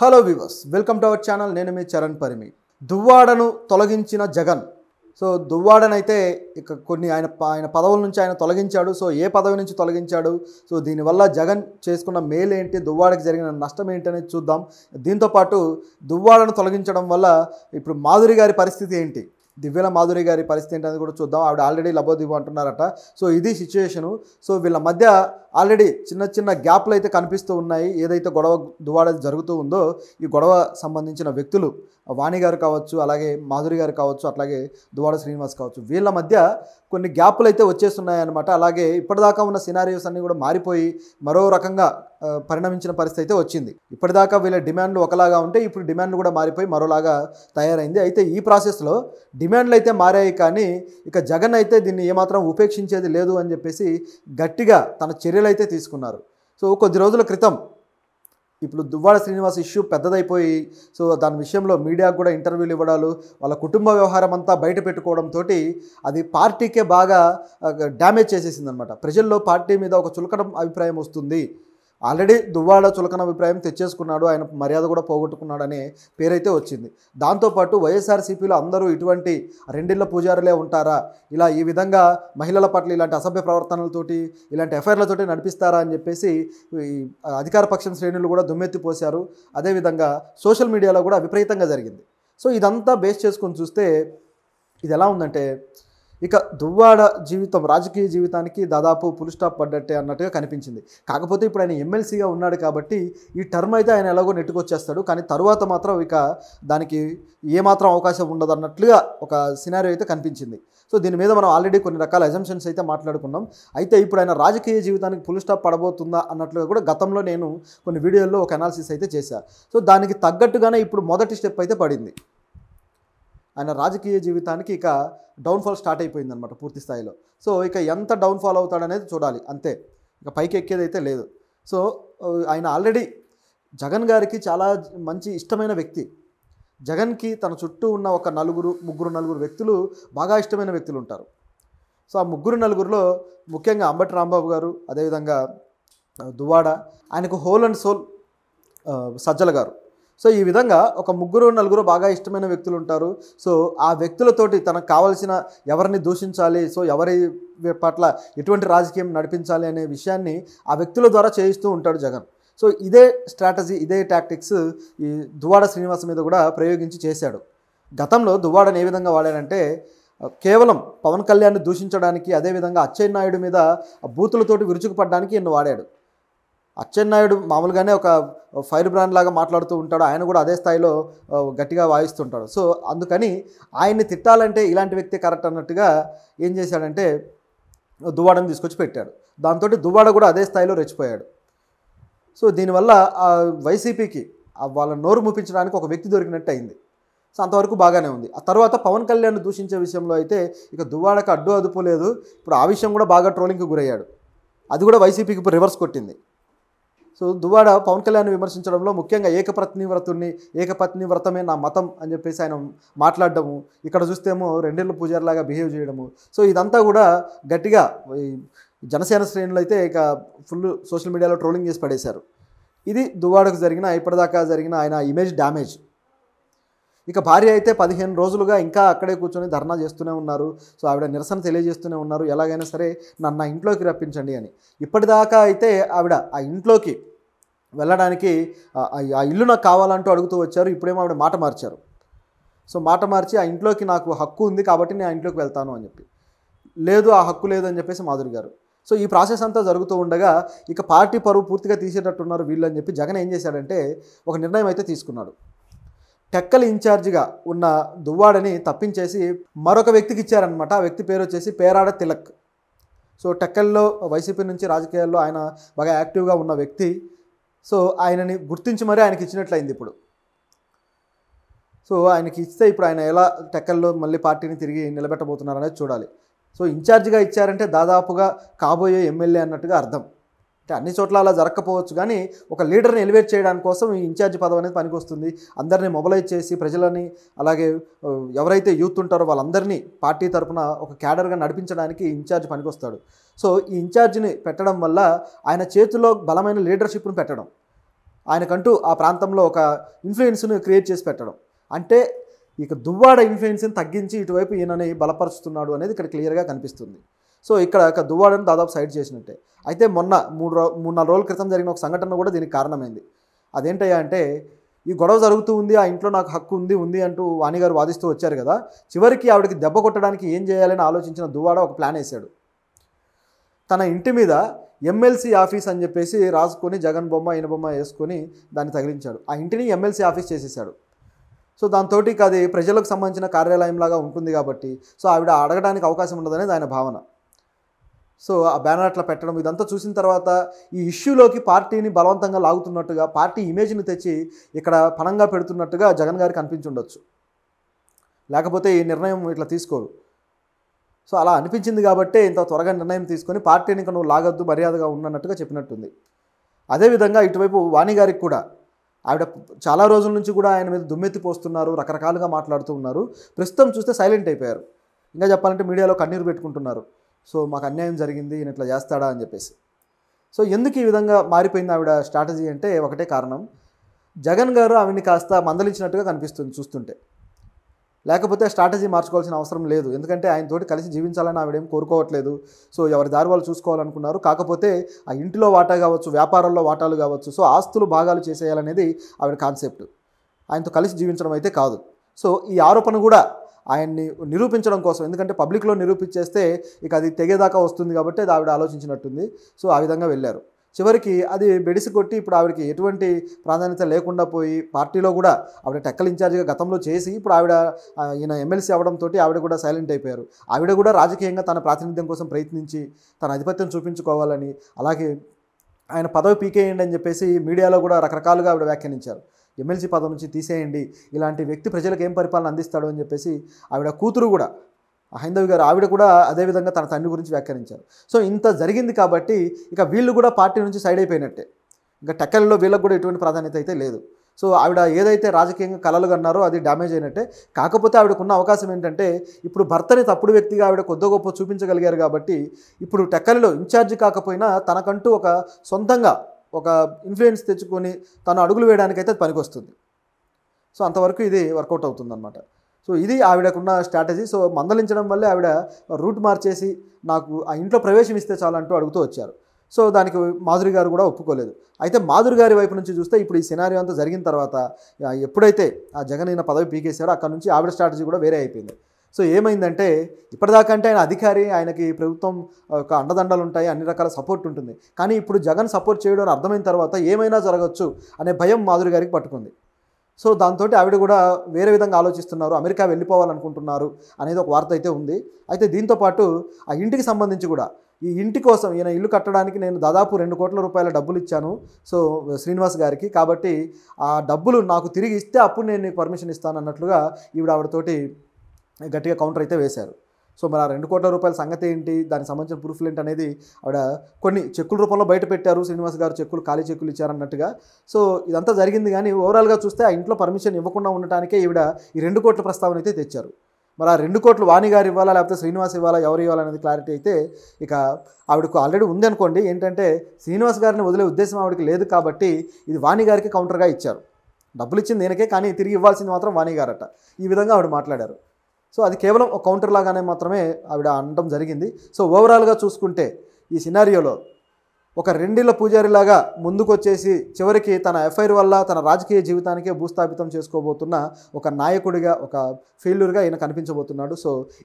Hello viewers, welcome to our channel. నేను మీ చరణ్ పరిమి. దువ్వాడను తొలగించిన Jagan. So దువ్వాడనైతే ఇక కొన్ని ఆయన పదవుల నుంచి ఆయన తొలగించాడు. సో ఏ పదవి నుంచి తొలగించాడు, సో దీనివల్ల జగన్ చేసుకున్న మేలు ఏంటి, దువ్వాడకి జరిగిన నష్టం ఏంటి అనేది చూద్దాం. దీంతోపాటు దువ్వాడను తొలగించడం వల్ల ఇప్పుడు మాధురి గారి పరిస్థితి ఏంటి, దివ్యల మాధురి గారి పరిస్థితి ఏంటి అనేది కూడా చూద్దాం. ఆవిడ ఆల్రెడీ లబోదిబో అంటున్నారట. సో ఇది సిచ్యుయేషను. సో వీళ్ళ మధ్య ఆల్రెడీ చిన్న చిన్న గ్యాప్లు అయితే కనిపిస్తూ ఉన్నాయి. ఏదైతే గొడవ దువ్వాడ జరుగుతూ ఉందో, ఈ గొడవ సంబంధించిన వ్యక్తులు వాణి గారు కావచ్చు, అలాగే మాధురి గారు కావచ్చు, అట్లాగే దువ్వాడ శ్రీనివాస్ కావచ్చు, వీళ్ళ మధ్య కొన్ని గ్యాప్లు అయితే వచ్చేస్తున్నాయి అన్నమాట. అలాగే ఇప్పటిదాకా ఉన్న సినారియోస్ అన్నీ కూడా మారిపోయి మరో రకంగా పరిణమించిన పరిస్థితి అయితే వచ్చింది. ఇప్పటిదాకా వీళ్ళ డిమాండ్లు ఒకలాగా ఉంటే ఇప్పుడు డిమాండ్లు కూడా మారిపోయి మరోలాగా తయారైంది. అయితే ఈ ప్రాసెస్లో డిమాండ్లు అయితే మారాయి, కానీ ఇక జగన్ అయితే దీన్ని ఏమాత్రం ఉపేక్షించేది లేదు అని చెప్పేసి గట్టిగా తన చర్యలు అయితే తీసుకున్నారు. సో కొద్ది రోజుల క్రితం ఇప్పుడు దువ్వాడ శ్రీనివాస్ ఇష్యూ పెద్దదైపోయి, సో దాని విషయంలో మీడియాకు కూడా ఇంటర్వ్యూలు ఇవ్వడాలు, వాళ్ళ కుటుంబ వ్యవహారం అంతా బయట పెట్టుకోవడంతో అది పార్టీకే బాగా డ్యామేజ్ చేసేసింది అనమాట. ప్రజల్లో పార్టీ మీద ఒక చులకన అభిప్రాయం వస్తుంది. ఆల్రెడీ దువ్వాడ చులకన అభిప్రాయం తెచ్చేసుకున్నాడు, ఆయన మర్యాద కూడా పోగొట్టుకున్నాడు అనే పేరైతే వచ్చింది. దాంతోపాటు వైఎస్ఆర్సీపీలో అందరూ ఇటువంటి రెండిళ్ల పూజారులే ఉంటారా, ఇలా ఈ విధంగా మహిళల పట్ల ఇలాంటి అసభ్య ప్రవర్తనలతోటి ఇలాంటి ఎఫ్ఐఆర్లతోటి నడిపిస్తారా అని చెప్పేసి ఈ అధికార పక్షం శ్రేణులు కూడా దుమ్మెత్తిపోశారు. అదేవిధంగా సోషల్ మీడియాలో కూడా విపరీతంగా జరిగింది. సో ఇదంతా బేస్ చేసుకొని చూస్తే ఇది ఎలా ఉందంటే, ఇక దువ్వాడ జీవితం, రాజకీయ జీవితానికి దాదాపు ఫుల్ స్టాప్ పడ్డట్టే అన్నట్టుగా కనిపించింది. కాకపోతే ఇప్పుడు ఆయన ఎమ్మెల్సీగా ఉన్నాడు కాబట్టి ఈ టర్మ్ అయితే ఆయన ఎలాగో నెట్టుకొచ్చేస్తాడు, కానీ తరువాత మాత్రం ఇక దానికి ఏమాత్రం అవకాశం ఉండదు అన్నట్లుగా ఒక సినారియో అయితే కనిపించింది. సో దీని మీద మనం ఆల్రెడీ కొన్ని రకాల అజంప్షన్స్ అయితే మాట్లాడుకున్నాం. అయితే ఇప్పుడు ఆయన రాజకీయ జీవితానికి ఫుల్ స్టాప్ పడబోతుందా అన్నట్లుగా కూడా గతంలో నేను కొన్ని వీడియోల్లో ఒక అనాలిసిస్ అయితే చేశాను. సో దానికి తగ్గట్టుగానే ఇప్పుడు మొదటి స్టెప్ అయితే పడింది. ఆయన రాజకీయ జీవితానికి ఇక డౌన్ఫాల్ స్టార్ట్ అయిపోయింది అనమాట పూర్తి స్థాయిలో. సో ఇక ఎంత డౌన్ఫాల్ అవుతాడనేది చూడాలి, అంతే. ఇక పైకి ఎక్కేదైతే లేదు. సో ఆయన ఆల్రెడీ జగన్ గారికి చాలా మంచి ఇష్టమైన వ్యక్తి. జగన్కి తన చుట్టూ ఉన్న ఒక ముగ్గురు నలుగురు వ్యక్తులు బాగా ఇష్టమైన వ్యక్తులు ఉంటారు. సో ఆ ముగ్గురు నలుగురిలో ముఖ్యంగా అంబటి రాంబాబు గారు, అదేవిధంగా దువ్వాడ, ఆయనకు హోల్ అండ్ సోల్ సజ్జల గారు. సో ఈ విధంగా ఒక ముగ్గురు నలుగురు బాగా ఇష్టమైన వ్యక్తులు ఉంటారు. సో ఆ వ్యక్తులతోటి తనకు కావాల్సిన ఎవరిని దూషించాలి, సో ఎవరి పట్ల ఎటువంటి రాజకీయం నడిపించాలి అనే విషయాన్ని ఆ వ్యక్తుల ద్వారా చేయిస్తూ ఉంటాడు జగన్. సో ఇదే స్ట్రాటజీ, ఇదే టాక్టిక్స్ ఈ దువ్వాడ శ్రీనివాస్ మీద కూడా ప్రయోగించి చేశాడు. గతంలో దువ్వాడని ఏ విధంగా వాడాడంటే, కేవలం పవన్ కళ్యాణ్ని దూషించడానికి, అదేవిధంగా అచ్చెన్నాయుడు మీద బూతులతోటి విరుచుకుపడడానికి ఎన్నో వాడాడు. అచ్చెన్నాయుడు మామూలుగానే ఒక ఫైర్ బ్రాండ్ లాగా మాట్లాడుతూ ఉంటాడు, ఆయన కూడా అదే స్థాయిలో గట్టిగా వాయిస్తుంటాడు. సో అందుకని ఆయన్ని తిట్టాలంటే ఇలాంటి వ్యక్తి కరెక్ట్ అన్నట్టుగా ఏం చేశాడంటే దువ్వాడని తీసుకొచ్చి పెట్టాడు. దాంతో దువ్వాడ కూడా అదే స్థాయిలో రెచ్చిపోయాడు. సో దీనివల్ల వైసీపీకి వాళ్ళ నోరు మూపించడానికి ఒక వ్యక్తి దొరికినట్టు అయింది. సో అంతవరకు బాగానే ఉంది. ఆ తర్వాత పవన్ కళ్యాణ్ దూషించే విషయంలో అయితే ఇక దువ్వాడకు అడ్డు అదుపు లేదు. ఇప్పుడు ఆ విషయం కూడా బాగా ట్రోలింగ్కి గురయ్యాడు. అది కూడా వైసీపీకి ఇప్పుడు రివర్స్ కొట్టింది. సో దువ్వాడ పవన్ కళ్యాణ్ విమర్శించడంలో ముఖ్యంగా ఏకపత్ని వ్రతమే నా మతం అని చెప్పేసి ఆయన మాట్లాడడము, ఇక్కడ చూస్తేమో రెండేళ్ల పూజారిలాగా బిహేవ్ చేయడము. సో ఇదంతా కూడా గట్టిగా జనసేన శ్రేణులు అయితే ఇక ఫుల్ సోషల్ మీడియాలో ట్రోలింగ్ చేసి పడేశారు. ఇది దువ్వాడకు ఇప్పటిదాకా జరిగిన ఆయన ఇమేజ్ డ్యామేజ్. ఇక భార్య అయితే 15 రోజులుగా ఇంకా అక్కడే కూర్చొని ధర్నా చేస్తూనే ఉన్నారు. సో ఆవిడ నిరసన తెలియజేస్తూనే ఉన్నారు, ఎలాగైనా సరే నన్ను ఇంట్లోకి రప్పించండి అని. ఇప్పటిదాకా అయితే ఆవిడ ఆ ఇంట్లోకి వెళ్ళడానికి ఆ ఇల్లు నాకు కావాలంటూ అడుగుతూ వచ్చారు. ఇప్పుడేమో ఆవిడ మాట మార్చారు. సో మాట మార్చి ఆ ఇంట్లోకి నాకు హక్కు ఉంది కాబట్టి నేను ఆ ఇంట్లోకి వెళ్తాను అని చెప్పి, లేదు ఆ హక్కు లేదు అని చెప్పేసి మాధురి గారు. సో ఈ ప్రాసెస్ అంతా జరుగుతూ ఉండగా ఇక పార్టీ పరువు పూర్తిగా తీసేటట్టున్నారు వీళ్ళు అని చెప్పి జగన్ ఏం చేశాడంటే ఒక నిర్ణయం అయితే తీసుకున్నాడు. టెక్కల్ ఇన్ఛార్జిగా ఉన్న దువ్వాడని తప్పించేసి మరొక వ్యక్తికి ఇచ్చారనమాట. ఆ వ్యక్తి పేరు వచ్చేసి పేరాడ తిలక్. సో టెక్కల్లో వైసీపీ నుంచి రాజకీయాల్లో ఆయన బాగా యాక్టివ్గా ఉన్న వ్యక్తి. సో ఆయనని గుర్తించి మరీ ఆయనకి ఇచ్చినట్లయింది ఇప్పుడు. సో ఆయనకి ఇస్తే ఇప్పుడు ఆయన ఎలా టెక్కల్లో మళ్ళీ పార్టీని తిరిగి నిలబెట్టబోతున్నారు అనేది చూడాలి. సో ఇన్ఛార్జిగా ఇచ్చారంటే దాదాపుగా కాబోయే ఎమ్మెల్యే అన్నట్టుగా అర్థం. అంటే అన్ని చోట్ల అలా జరగకపోవచ్చు, కానీ ఒక లీడర్ని ఎలివేట్ చేయడానికి కోసం ఈ ఇన్ఛార్జి పదవి అనేది పనికొస్తుంది. అందరినీ మొబలైజ్ చేసి ప్రజలని, అలాగే ఎవరైతే యూత్ ఉంటారో వాళ్ళందరినీ పార్టీ తరఫున ఒక క్యాడర్గా నడిపించడానికి ఇన్ఛార్జ్ పనికొస్తాడు. సో ఈ ఇన్ఛార్జిని పెట్టడం వల్ల ఆయన చేతిలో బలమైన లీడర్షిప్ను పెట్టడం, ఆయనకంటూ ఆ ప్రాంతంలో ఒక ఇన్ఫ్లుయెన్స్ను క్రియేట్ చేసి పెట్టడం. అంటే ఇక దువ్వాడ ఇన్ఫ్లుయెన్స్ని తగ్గించి ఇటువైపు ఈయనని బలపరుస్తున్నాడు అనేది ఇక్కడ క్లియర్గా కనిపిస్తుంది. సో ఇక్కడ దువ్వాడని దాదాపు సైడ్ చేసినట్టే. అయితే మొన్న 3-4 రోజుల క్రితం జరిగిన ఒక సంఘటన కూడా దీనికి కారణమైంది. అదేంటయ్యా అంటే, ఈ గొడవ జరుగుతూ ఉంది, ఆ ఇంట్లో నాకు హక్కు ఉంది అంటూ వాణి గారు వాదిస్తూ వచ్చారు కదా. చివరికి ఆవిడకి దెబ్బ కొట్టడానికి ఏం చేయాలని ఆలోచించిన దువ్వాడ ఒక ప్లాన్ వేశాడు. తన ఇంటి మీద ఎమ్మెల్సీ ఆఫీస్ అని చెప్పేసి రాసుకొని జగన్ బొమ్మ ఈయన బొమ్మ వేసుకొని దాన్ని తగిలించాడు. ఆ ఇంటిని ఎమ్మెల్సీ ఆఫీస్ చేసేసాడు. సో దాంతో అది ప్రజలకు సంబంధించిన కార్యాలయంలాగా ఉంటుంది కాబట్టి సో ఆవిడ అడగడానికి అవకాశం ఉండదనేది ఆయన భావన. సో ఆ బ్యానర్ అట్లా పెట్టడం ఇదంతా చూసిన తర్వాత ఈ ఇష్యూలోకి పార్టీని బలవంతంగా లాగుతున్నట్టుగా, పార్టీ ఇమేజ్ని తెచ్చి ఇక్కడ పణంగా పెడుతున్నట్టుగా జగన్ గారికి అనిపించుండొచ్చు. లేకపోతే ఈ నిర్ణయం ఇట్లా తీసుకోరు. సో అలా అనిపించింది కాబట్టే ఇంత త్వరగా నిర్ణయం తీసుకొని పార్టీని ఇంకా నువ్వు లాగొద్దు, మర్యాదగా ఉన్నట్టుగా చెప్పినట్టుంది. అదేవిధంగా ఇటువైపు వాణి గారికి కూడా ఆవిడ చాలా రోజుల నుంచి కూడా ఆయన మీద దుమ్మెత్తి పోస్తున్నారు, రకరకాలుగా మాట్లాడుతూ ఉన్నారు. ప్రస్తుతం చూస్తే సైలెంట్ అయిపోయారు. ఇంకా చెప్పాలంటే మీడియాలో కన్నీరు పెట్టుకుంటున్నారు. సో మాకు అన్యాయం జరిగింది, ఈయన ఇట్లా చేస్తాడా అని చెప్పేసి. సో ఎందుకు ఈ విధంగా మారిపోయింది ఆవిడ స్ట్రాటజీ అంటే ఒకటే కారణం, జగన్ గారు ఆవిడని కాస్త మందలించినట్టుగా కనిపిస్తుంది చూస్తుంటే. లేకపోతే స్ట్రాటజీ మార్చుకోవాల్సిన అవసరం లేదు. ఎందుకంటే ఆయనతోటి కలిసి జీవించాలని ఆవిడేం కోరుకోవట్లేదు. సో ఎవరి దారి వాళ్ళు చూసుకోవాలనుకున్నారు. కాకపోతే ఆ ఇంటిలో వాటా కావచ్చు, వ్యాపారంలో వాటాలు కావచ్చు, సో ఆస్తులు భాగాలు చేసేయాలనేది ఆవిడ కాన్సెప్ట్. ఆయనతో కలిసి జీవించడం అయితే కాదు. సో ఈ ఆరోపణ కూడా ఆయన్ని నిరూపించడం కోసం, ఎందుకంటే పబ్లిక్లో నిరూపించేస్తే ఇక అది తెగేదాకా వస్తుంది కాబట్టి అది ఆవిడ ఆలోచించినట్టుంది. సో ఆ విధంగా వెళ్ళారు. చివరికి అది బెడిసి కొట్టి ఇప్పుడు ఆవిడకి ఎటువంటి ప్రాధాన్యత లేకుండా పోయి పార్టీలో కూడా ఆవిడ టెక్కల్ ఇన్ఛార్జిగా గతంలో చేసి ఇప్పుడు ఆవిడ ఈయన ఎమ్మెల్సీ అవ్వడంతో ఆవిడ కూడా సైలెంట్ అయిపోయారు. ఆవిడ కూడా రాజకీయంగా తన ప్రాతినిధ్యం కోసం ప్రయత్నించి తన ఆధిపత్యం చూపించుకోవాలని, అలాగే ఆయన పదవి పీకేయండి అని చెప్పేసి మీడియాలో కూడా రకరకాలుగా ఆవిడ వ్యాఖ్యానించారు. ఎమ్మెల్సీ పదవి నుంచి తీసేయండి, ఇలాంటి వ్యక్తి ప్రజలకు ఏం పరిపాలన అందిస్తాడు అని చెప్పేసి ఆవిడ కూతురు కూడా హైందవి గారు ఆవిడ కూడా అదేవిధంగా తన తండ్రి గురించి వ్యాఖ్యానించారు. సో ఇంత జరిగింది కాబట్టి ఇక వీళ్ళు కూడా పార్టీ నుంచి సైడ్ అయిపోయినట్టే. ఇంకా టెక్కల్లో వీళ్ళకు కూడా ఎటువంటి ప్రాధాన్యత అయితే లేదు. సో ఆవిడ ఏదైతే రాజకీయంగా కలలు కన్నారో అది డ్యామేజ్ అయినట్టే. కాకపోతే ఆవిడకున్న అవకాశం ఏంటంటే ఇప్పుడు భర్తని తప్పుడు వ్యక్తిగా ఆవిడ కొద్ది గొప్ప చూపించగలిగారు కాబట్టి ఇప్పుడు టెక్కల్లో ఇన్ఛార్జి కాకపోయినా తనకంటూ ఒక సొంతంగా ఒక ఇన్ఫ్లుయెన్స్ తెచ్చుకొని తను అడుగులు వేయడానికైతే అది పనికొస్తుంది. సో అంతవరకు ఇది వర్కౌట్ అవుతుందన్నమాట. సో ఇది ఆవిడకున్న స్ట్రాటజీ. సో మందలించడం వల్లే ఆవిడ రూట్ మార్చేసి నాకు ఆ ఇంట్లో ప్రవేశం ఇస్తే చాలంటూ అడుగుతూ వచ్చారు. సో దానికి మాధురి గారు కూడా ఒప్పుకోలేదు. అయితే మాధురి గారి వైపు నుంచి చూస్తే ఇప్పుడు ఈ సినారియో అంతా జరిగిన తర్వాత ఎప్పుడైతే ఆ జగన్ ఈయన పదవి పీకేశారో అక్కడ నుంచి ఆవిడ స్ట్రాటజీ కూడా వేరే అయిపోయింది. సో ఏమైందంటే ఇప్పటిదాకా అంటే ఆయన అధికారి, ఆయనకి ప్రభుత్వం ఒక అండదండలు ఉంటాయి, అన్ని రకాల సపోర్ట్ ఉంటుంది. కానీ ఇప్పుడు జగన్ సపోర్ట్ చేయడం అని అర్థమైన తర్వాత ఏమైనా జరగచ్చు అనే భయం మాధురి గారికి పట్టుకుంది. సో దాంతో ఆవిడ కూడా వేరే విధంగా ఆలోచిస్తున్నారు, అమెరికా వెళ్ళిపోవాలనుకుంటున్నారు అనేది ఒక వార్త అయితే ఉంది. అయితే దీంతోపాటు ఆ ఇంటికి సంబంధించి కూడా ఈ ఇంటి కోసం ఈయన ఇల్లు కట్టడానికి నేను దాదాపు 2 కోట్ల రూపాయల డబ్బులు ఇచ్చాను సో శ్రీనివాస్ గారికి, కాబట్టి ఆ డబ్బులు నాకు తిరిగి ఇస్తే అప్పుడు నేను నీకు పర్మిషన్ ఇస్తాను అన్నట్లుగా ఆవిడతోటి గట్టిగా కౌంటర్ అయితే వేశారు. సో మరి ఆ 2 కోట్ల రూపాయల సంగతి ఏంటి, దానికి సంబంధించిన ప్రూఫ్లు ఏంటి అనేది ఆవిడ కొన్ని చెక్కుల రూపంలో బయట పెట్టారు. శ్రీనివాస్ గారు చెక్కులు, ఖాళీ చెక్కులు ఇచ్చారన్నట్టుగా. సో ఇదంతా జరిగింది. కానీ ఓవరాల్గా చూస్తే ఆ ఇంట్లో పర్మిషన్ ఇవ్వకుండా ఉండటానికే ఈవిడ ఈ 2 కోట్ల ప్రస్తావన అయితే తెచ్చారు. మరి ఆ 2 కోట్లు వాణి గారు ఇవ్వాలా లేకపోతే శ్రీనివాస్ ఇవ్వాలా, ఎవరు ఇవ్వాలనేది క్లారిటీ అయితే ఇక ఆవిడకు ఆల్రెడీ ఉంది అనుకోండి. ఏంటంటే శ్రీనివాస్ గారిని వదిలే ఉద్దేశం ఆవిడకి లేదు కాబట్టి ఇది వాణి గారికి కౌంటర్గా ఇచ్చారు. డబ్బులు ఇచ్చింది నేనకే, కానీ తిరిగి ఇవ్వాల్సింది మాత్రం వాణి గారట. ఈ విధంగా ఆవిడ మాట్లాడారు. సో అది కేవలం ఒక కౌంటర్ లాగానే మాత్రమే ఆవిడ అనడం జరిగింది. సో ఓవరాల్గా చూసుకుంటే ఈ సినారియోలో ఒక రెండిళ్ళ పూజారిలాగా ముందుకొచ్చేసి చివరికి తన ఎఫ్ఐఆర్ వల్ల తన రాజకీయ జీవితానికే భూస్థాపితం చేసుకోబోతున్న ఒక నాయకుడిగా, ఒక ఫెయిల్యూర్గా ఈయన కనిపించబోతున్నాడు. సో